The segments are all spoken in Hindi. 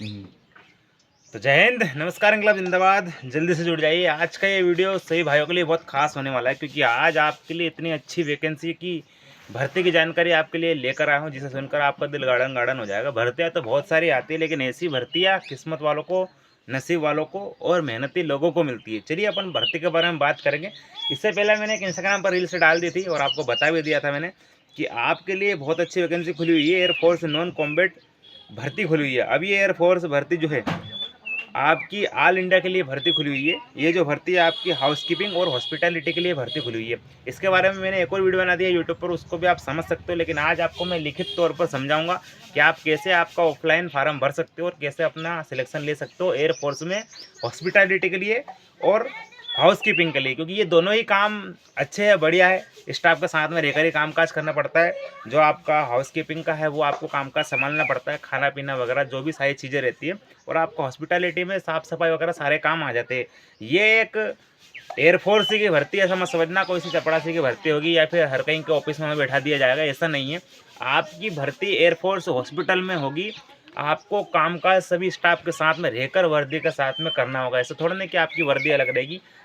हम्म। तो जय हिंद, नमस्कार, इंकलाब जिंदाबाद। जल्दी से जुड़ जाइए। आज का ये वीडियो सभी भाइयों के लिए बहुत खास होने वाला है, क्योंकि आज आपके लिए इतनी अच्छी वैकेंसी की भर्ती की जानकारी आपके लिए लेकर आया हूँ, जिसे सुनकर आपका दिल गार्डन गार्डन हो जाएगा। भर्तियाँ तो बहुत सारी आती है, लेकिन ऐसी भर्तियाँ किस्मत वालों को, नसीब वालों को और मेहनती लोगों को मिलती है। चलिए अपन भर्ती के बारे में बात करेंगे। इससे पहले मैंने एक इंस्टाग्राम पर रील्स डाल दी थी और आपको बता भी दिया था मैंने कि आपके लिए बहुत अच्छी वैकेंसी खुली हुई है। एयरफोर्स नॉन कॉम्बैट भर्ती खुली हुई है। अब ये एयरफोर्स भर्ती जो है आपकी ऑल इंडिया के लिए भर्ती खुली हुई है। ये जो भर्ती है आपकी हाउसकीपिंग और हॉस्पिटैलिटी के लिए भर्ती खुली हुई है। इसके बारे में मैंने एक और वीडियो बना दिया यूट्यूब पर, उसको भी आप समझ सकते हो। लेकिन आज आपको मैं लिखित तौर पर समझाऊंगा कि आप कैसे आपका ऑफलाइन फार्म भर सकते हो और कैसे अपना सिलेक्शन ले सकते हो एयरफोर्स में हॉस्पिटैलिटी के लिए और हाउसकीपिंग के लिए, क्योंकि ये दोनों ही काम अच्छे हैं, बढ़िया है। स्टाफ के साथ में रहकर ही कामकाज करना पड़ता है। जो आपका हाउसकीपिंग का है वो आपको कामकाज संभालना पड़ता है, खाना पीना वगैरह जो भी सारी चीज़ें रहती है, और आपको हॉस्पिटैलिटी में साफ़ सफाई वगैरह सारे काम आ जाते हैं। ये एक एयरफोर्स की भर्ती ऐसा मत समझना कोई सी चपड़ासी की भर्ती होगी या फिर हर कहीं के ऑफिस में बैठा दिया जाएगा, ऐसा नहीं है। आपकी भर्ती एयरफोर्स हॉस्पिटल में होगी। आपको कामकाज सभी स्टाफ के साथ में रहकर वर्दी के साथ में करना होगा। ऐसा थोड़ा नहीं कि आपकी वर्दी अलग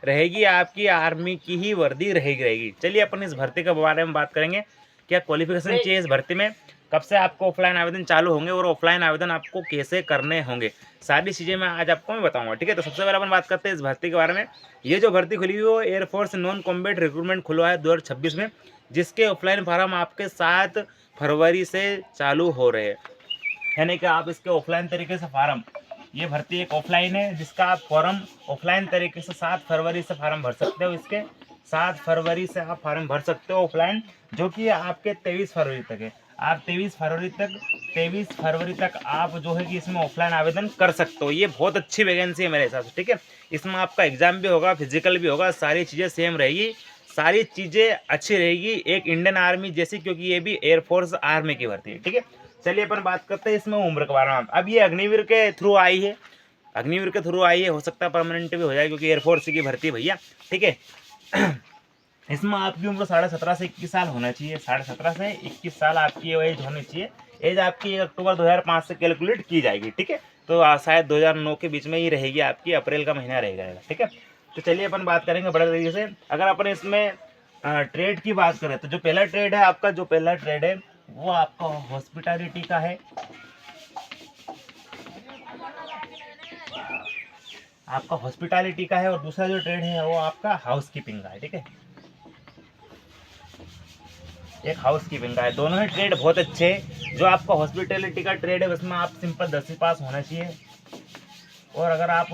रहेगी, आपकी आर्मी की ही वर्दी रहेगी। चलिए अपन इस भर्ती के बारे में बात करेंगे। क्या क्वालिफिकेशन चाहिए इस भर्ती में, कब से आपको ऑफलाइन आवेदन चालू होंगे और ऑफलाइन आवेदन आपको कैसे करने होंगे, सारी चीज़ें मैं आज आपको मैं बताऊंगा। ठीक है, तो सबसे पहले अपन बात करते हैं इस भर्ती के बारे में। ये जो भर्ती खुली हुई है एयरफोर्स नॉन कॉम्बैट रिक्रूटमेंट खुला है 2026 में, जिसके ऑफलाइन फार्म आपके 7 फरवरी से चालू हो रहे हैं। यानी कि आप इसके ऑफलाइन तरीके से फार्म, ये भर्ती एक ऑफलाइन है जिसका आप फॉर्म ऑफलाइन तरीके से 7 फरवरी से फार्म भर सकते हो। इसके 7 फरवरी से आप फार्म भर सकते हो ऑफलाइन, जो कि आपके 23 फरवरी तक है। आप 23 फरवरी तक आप जो है कि इसमें ऑफलाइन आवेदन कर सकते हो। ये बहुत अच्छी वैकेंसी है मेरे हिसाब से। ठीक है, इसमें आपका एग्जाम भी होगा, फिजिकल भी होगा, सारी चीज़ें सेम रहेगी, सारी चीज़ें अच्छी रहेगी एक इंडियन आर्मी जैसी, क्योंकि ये भी एयरफोर्स आर्मी की भर्ती है। ठीक है, चलिए अपन बात करते हैं इसमें उम्र के बारे में। अब ये अग्निवीर के थ्रू आई है, अग्निवीर के थ्रू आई है, हो सकता है परमानेंट भी हो जाए, क्योंकि एयरफोर्स की भर्ती है भैया। ठीक है, इसमें आपकी उम्र 17.5 से 21 साल होना चाहिए। 17.5 से 21 साल आपकी एज होनी चाहिए। एज आपकी 1 अक्टूबर 2005 से कैलकुलेट की जाएगी। ठीक है, तो शायद 2009 के बीच में ही रहेगी, आपकी अप्रैल का महीना रहेगा। ठीक है, तो चलिए अपन बात करेंगे बड़े तरीके से। अगर अपन इसमें ट्रेड की बात करें तो जो पहला ट्रेड है आपका, जो पहला ट्रेड है वो आपका हॉस्पिटैलिटी का है। आपका हॉस्पिटैलिटी का है, और दूसरा जो ट्रेड है वो आपका हाउसकीपिंग का है। ठीक है, एक हाउसकीपिंग का है। दोनों ही ट्रेड बहुत अच्छे हैं। जो आपका हॉस्पिटैलिटी का ट्रेड है उसमें आप सिंपल 10वीं पास होना चाहिए, और अगर आप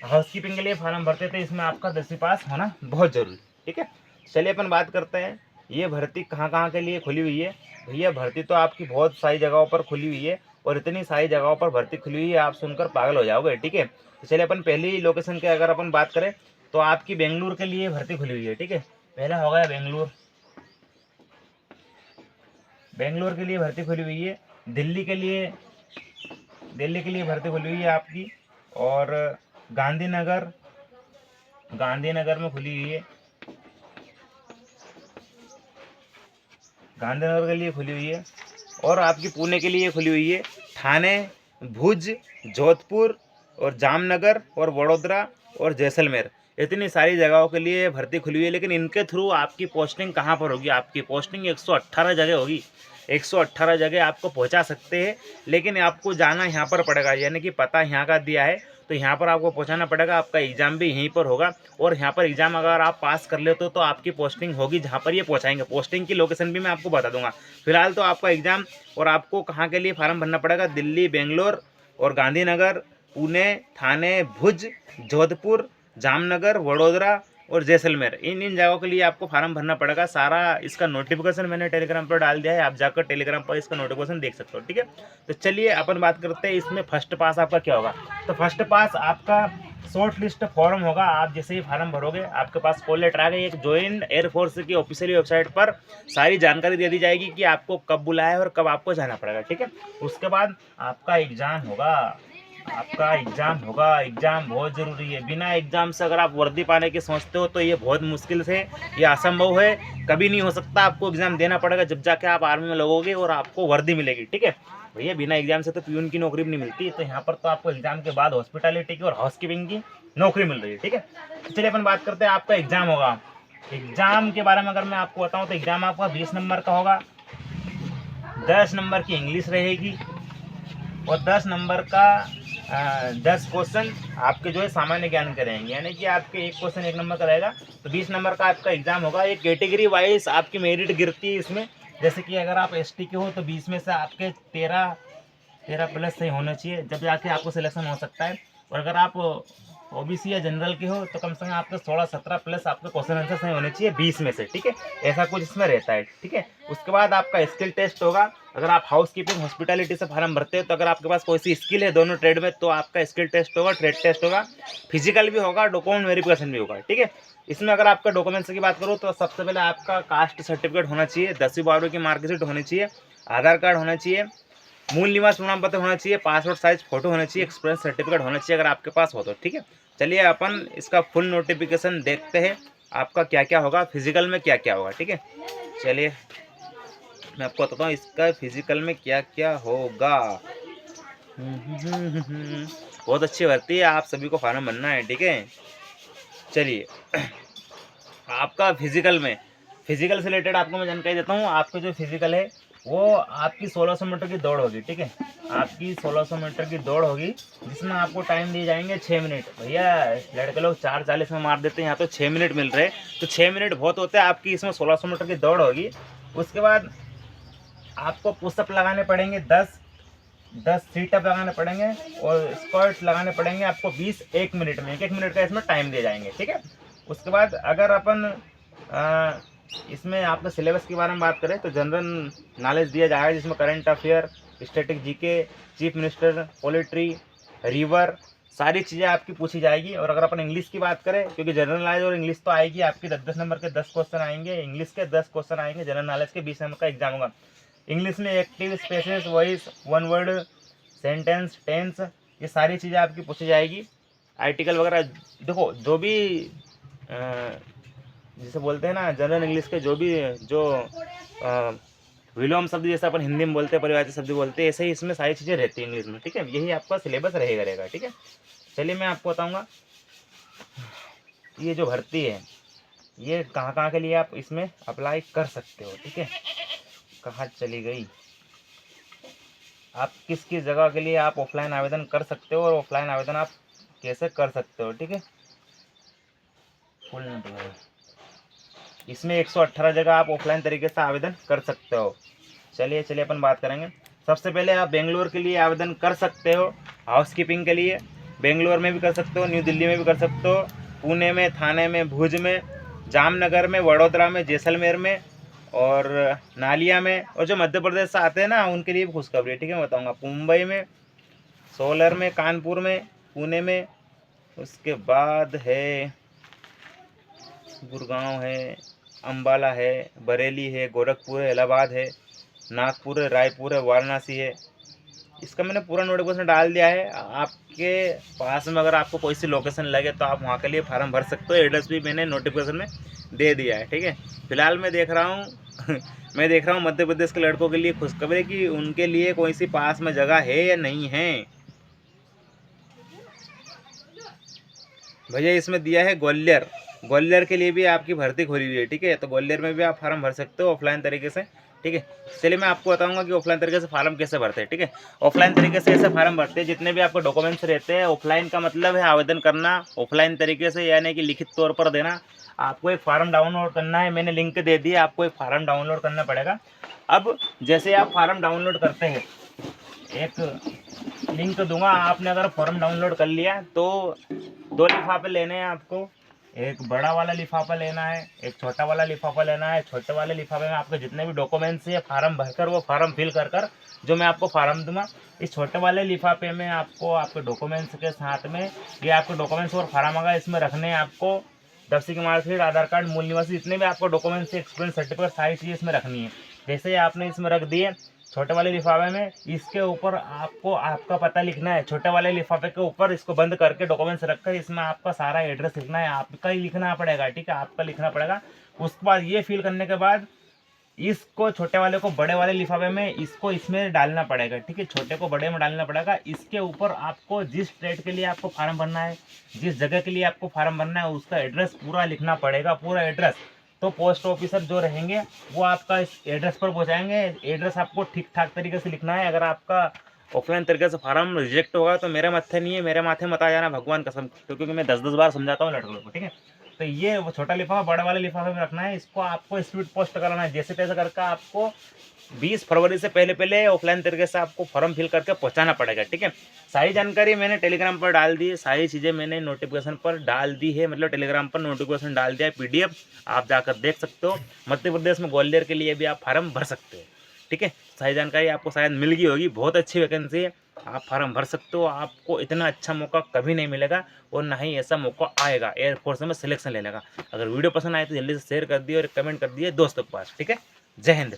हाउसकीपिंग के लिए फॉर्म भरते थे इसमें आपका 10वीं पास होना बहुत जरूरी। ठीक है, चलिए अपन बात करते हैं ये भर्ती कहाँ कहाँ के लिए खुली हुई है। भैया भर्ती तो आपकी बहुत सारी जगहों पर खुली हुई है, और इतनी सारी जगहों पर भर्ती खुली हुई है आप सुनकर पागल हो जाओगे। ठीक है, तो चलिए अपन पहली लोकेशन के अगर अपन बात करें तो आपकी बेंगलुरु के लिए भर्ती खुली हुई है। ठीक है, पहला हो गया बेंगलुरु, बेंगलोर के लिए भर्ती खुली हुई है। दिल्ली के लिए, दिल्ली के लिए भर्ती खुली हुई है आपकी, और गांधीनगर, गांधीनगर में खुली हुई है। गांधीनगर के लिए खुली हुई है, और आपकी पुणे के लिए खुली हुई है। ठाणे, भुज, जोधपुर और जामनगर और वडोदरा और जैसलमेर, इतनी सारी जगहों के लिए भर्ती खुली हुई है। लेकिन इनके थ्रू आपकी पोस्टिंग कहाँ पर होगी, आपकी पोस्टिंग 118 जगह होगी। 118 जगह आपको पहुंचा सकते हैं, लेकिन आपको जाना यहाँ पर पड़ेगा। यानी कि पता यहाँ का दिया है तो यहाँ पर आपको पहुँचाना पड़ेगा। आपका एग्ज़ाम भी यहीं पर होगा, और यहाँ पर एग्ज़ाम अगर आप पास कर लेते हो तो आपकी पोस्टिंग होगी जहाँ पर ये पहुँचाएंगे। पोस्टिंग की लोकेशन भी मैं आपको बता दूंगा। फिलहाल तो आपका एग्ज़ाम, और आपको कहाँ के लिए फार्म भरना पड़ेगा, दिल्ली, बेंगलोर और गांधीनगर, पुणे, ठाणे, भुज, जोधपुर, जामनगर, वडोदरा और जैसलमेर, इन जगहों के लिए आपको फार्म भरना पड़ेगा। सारा इसका नोटिफिकेशन मैंने टेलीग्राम पर डाल दिया है, आप जाकर टेलीग्राम पर इसका नोटिफिकेशन देख सकते हो। ठीक है, तो चलिए अपन बात करते हैं इसमें फर्स्ट पास आपका क्या होगा। तो फर्स्ट पास आपका शॉर्ट लिस्ट फॉर्म होगा। आप जैसे ही फार्म भरोगे आपके पास कॉल लेटर आ गई। एक ज्वाइन एयरफोर्स की ऑफिशियली वेबसाइट पर सारी जानकारी दे दी जाएगी कि आपको कब बुलाया है और कब आपको जाना पड़ेगा। ठीक है, उसके बाद आपका एग्ज़ाम होगा, आपका एग्ज़ाम होगा। एग्ज़ाम बहुत ज़रूरी है। बिना एग्ज़ाम से अगर आप वर्दी पाने की सोचते हो तो ये बहुत मुश्किल से, ये असंभव है, कभी नहीं हो सकता। आपको एग्ज़ाम देना पड़ेगा, जब जाके आप आर्मी में लगोगे और आपको वर्दी मिलेगी। ठीक है, भैया बिना एग्जाम से तो प्यून की नौकरी भी नहीं मिलती, तो यहाँ पर तो आपको एग्जाम के बाद हॉस्पिटैलिटी की और हाउसकीपिंग की नौकरी मिल रही है। ठीक है, तो चलिए अपन बात करते हैं आपका एग्जाम होगा। एग्जाम के बारे में अगर मैं आपको बताऊँ तो एग्जाम आपका 20 नंबर का होगा। 10 नंबर की इंग्लिश रहेगी और 10 नंबर का 10 क्वेश्चन आपके जो है सामान्य ज्ञान के रहेंगे, यानी कि आपके एक क्वेश्चन 1 नंबर का रहेगा। तो 20 नंबर का आपका एग्जाम होगा। एक कैटेगरी वाइज आपकी मेरिट गिरती है इसमें, जैसे कि अगर आप एसटी के हो तो 20 में से आपके 13 प्लस सही होना चाहिए, जब जाके आपको सिलेक्शन हो सकता है। और अगर आप ओबीसी या जनरल के हो तो कम से कम आपके 16-17 प्लस आपके क्वेश्चन आंसर सही होने चाहिए 20 में से। ठीक है, ऐसा कुछ इसमें रहता है। ठीक है, उसके बाद आपका स्किल टेस्ट होगा। अगर आप हाउस कीपिंग हॉस्पिटैलिटी से फार्म भरते हो तो अगर आपके पास कोई सी स्किल है दोनों ट्रेड में तो आपका स्किल टेस्ट होगा, ट्रेड टेस्ट होगा, फिजिकल भी होगा, डॉक्यूमेंट वेरिफिकेशन भी होगा। ठीक है, इसमें अगर आपका डॉक्यूमेंट्स की बात करूँ तो सबसे पहले आपका कास्ट सर्टिफिकेट होना चाहिए, 10वीं 12वीं की मार्कशीट होनी चाहिए, आधार कार्ड होना चाहिए, मूल निवास प्रमाण पत्र होना चाहिए, पासपोर्ट साइज फोटो होना चाहिए, एक्सपीरियंस सर्टिफिकेट होना चाहिए अगर आपके पास हो तो। ठीक है, चलिए अपन इसका फुल नोटिफिकेशन देखते हैं आपका क्या क्या होगा, फिजिकल में क्या क्या होगा। ठीक है, चलिए मैं आपको बताता हूँ इसका फिजिकल में क्या क्या होगा। बहुत अच्छी भर्ती है, आप सभी को फार्म बनना है। ठीक है, चलिए आपका फिजिकल से रिलेटेड आपको मैं जानकारी देता हूँ। आपका जो फिजिकल है वो आपकी 1600 मीटर की दौड़ होगी। ठीक है, आपकी 1600 मीटर की दौड़ होगी जिसमें आपको टाइम दिए जाएंगे 6 मिनट। भैया लड़के लोग 4:40 में मार देते हैं, यहाँ तो 6 मिनट मिल रहे हैं, तो 6 मिनट बहुत होते हैं। आपकी इसमें 1600 मीटर की दौड़ होगी। उसके बाद आपको पुशअप लगाने पड़ेंगे 10 सीटअप लगाने पड़ेंगे और स्क्वाट्स लगाने पड़ेंगे आपको 20 1 मिनट में, 1 मिनट का इसमें टाइम दिए जाएंगे। ठीक है, उसके बाद अगर अपन इसमें आपके सिलेबस के बारे में बात करें तो जनरल नॉलेज दिया जाएगा जिसमें current affair, static GK, chief minister, polity, river, सारी चीज़ें आपकी पूछी जाएगी। और अगर अपन इंग्लिश की बात करें, क्योंकि जनरल नॉलेज और इंग्लिश तो आएगी आपकी, 10-10 नंबर के 10 क्वेश्चन आएंगे, इंग्लिश के 10 क्वेश्चन आएंगे, जनरल नॉलेज के 20 नंबर का एग्जाम होगा। इंग्लिश में active, spaces, voice, one word, sentence, tense, ये सारी चीज़ें आपकी पूछी जाएगी। आर्टिकल वगैरह देखो, जो भी जिसे बोलते हैं ना जनरल इंग्लिश के जो विलोम शब्द जैसे अपन हिंदी में बोलते हैं, परिवार शब्द बोलते हैं, ऐसे ही इसमें सारी चीज़ें रहती है इंग्लिश में। ठीक है, यही आपका सिलेबस रहेगा। ठीक है, चलिए मैं आपको बताऊंगा ये जो भर्ती है ये कहाँ के लिए आप इसमें अप्लाई कर सकते हो। ठीक है, कहाँ चली गई, आप किस किस जगह के लिए आप ऑफलाइन आवेदन कर सकते हो और ऑफलाइन आवेदन आप कैसे कर सकते हो। ठीक है, फुल नोट इसमें 118 जगह आप ऑफलाइन तरीके से आवेदन कर सकते हो। चलिए अपन बात करेंगे। सबसे पहले आप बेंगलोर के लिए आवेदन कर सकते हो, हाउस कीपिंग के लिए बेंगलोर में भी कर सकते हो, न्यू दिल्ली में भी कर सकते हो, पुणे में, थाने में, भुज में, जामनगर में, वडोदरा में, जैसलमेर में और नालिया में। और जो मध्य प्रदेश से आते हैं ना उनके लिए भी खुशखबरी। ठीक है, मैं बताऊँगा मुंबई में, सोलर में, कानपुर में, पुणे में, उसके बाद है गुड़गांव है, अम्बाला है, बरेली है, गोरखपुर है, इलाहाबाद है, नागपुर है, रायपुर है, वाराणसी है। इसका मैंने पूरा नोटिफिकेशन डाल दिया है। आपके पास में अगर आपको कोई सी लोकेशन लगे तो आप वहाँ के लिए फार्म भर सकते हो, एड्रेस भी मैंने नोटिफिकेशन में दे दिया है। ठीक है, फिलहाल मैं देख रहा हूँ मैं देख रहा हूँ मध्य प्रदेश के लड़कों के लिए खुशखबरी कि उनके लिए कोई सी पास में जगह है या नहीं है। भैया इसमें दिया है ग्वालियर के लिए भी आपकी भर्ती खोली हुई है। ठीक है, तो ग्वालियर में भी आप फार्म भर सकते हो ऑफलाइन तरीके से। ठीक है, चलिए मैं आपको बताऊंगा कि ऑफलाइन तरीके से फार्म कैसे भरते हैं। ठीक है, ऑफलाइन तरीके से ऐसे फार्म भरते हैं जितने भी आपके डॉक्यूमेंट्स रहते हैं। ऑफलाइन का मतलब है आवेदन करना ऑफलाइन तरीके से, यानी कि लिखित तौर पर देना। आपको एक फार्म डाउनलोड करना है, मैंने लिंक दे दिया, आपको एक फार्म डाउनलोड करना पड़ेगा। अब जैसे आप फार्म डाउनलोड करते हैं, एक लिंक दूंगा, आपने अगर फॉर्म डाउनलोड कर लिया तो 2 लिफाफे लेने हैं आपको। एक बड़ा वाला लिफाफा लेना है, एक छोटा वाला लिफाफा लेना है। छोटे वाले लिफाफे में आपके जितने भी डॉक्यूमेंट्स है फार्म भरकर वो फार्म फिल कर जो मैं आपको फार्म दूंगा, इस छोटे वाले लिफाफे में आपको आपके डॉक्यूमेंट्स के साथ में ये आपके डॉक्यूमेंट्स और फार्म आएगा, इसमें रखने हैं आपको 10वीं की मार्कशीट, आधार कार्ड, मूल निवासी, जितने भी आपको डॉक्यूमेंट्स है, एक्सपीरियंस सर्टिफिकेट, सारी चीज़ें इसमें रखनी है। जैसे ही आपने इसमें रख दिए छोटे वाले लिफाफे में, इसके ऊपर आपको आपका पता लिखना है। छोटे वाले लिफाफे के ऊपर इसको बंद करके डॉक्यूमेंट्स रखकर इसमें आपका सारा एड्रेस लिखना है, आपका ही लिखना पड़ेगा। ठीक है, आपका लिखना पड़ेगा। उसके बाद ये फिल करने के बाद इसको छोटे वाले को बड़े वाले लिफाफे में इसको इसमें डालना पड़ेगा, ठीक है। छोटे को बड़े में डालना पड़ेगा। इसके ऊपर आपको जिस ट्रेड के लिए आपको फार्म भरना है, जिस जगह के लिए आपको फार्म भरना है, उसका एड्रेस पूरा लिखना पड़ेगा, पूरा एड्रेस। तो पोस्ट ऑफिसर जो रहेंगे वो आपका इस एड्रेस पर पहुँचाएंगे। एड्रेस आपको ठीक ठाक तरीके से लिखना है। अगर आपका ऑफलाइन तरीके से फार्म रिजेक्ट होगा तो मेरे माथे नहीं है, मेरे माथे मत आ जाना भगवान कसम, क्योंकि मैं 10-10 बार समझाता हूँ लड़कों को, ठीक है। तो ये वो छोटा लिफाफा बड़े वाले लिफाफे में रखना है। इसको आपको स्पीड पोस्ट कराना है, जैसे तैसे करके आपको 20 फरवरी से पहले पहले ऑफलाइन तरीके से आपको फॉर्म फिल करके पहुंचाना पड़ेगा, ठीक है। सारी जानकारी मैंने टेलीग्राम पर डाल दी है, सारी चीज़ें मैंने नोटिफिकेशन पर डाल दी है, मतलब टेलीग्राम पर नोटिफिकेशन डाल दिया है, PDF आप जाकर देख सकते हो। मध्य प्रदेश में ग्वालियर के लिए भी आप फार्म भर सकते हो, ठीक है। सारी जानकारी आपको शायद मिल गई होगी। बहुत अच्छी वैकेंसी है, आप फार्म भर सकते हो। आपको इतना अच्छा मौका कभी नहीं मिलेगा और ना ही ऐसा मौका आएगा एयरफोर्स में सिलेक्शन लेने का। अगर वीडियो पसंद आए तो जल्दी से शेयर कर दिए और कमेंट कर दिए दोस्तों के पास, ठीक है। जय हिंद।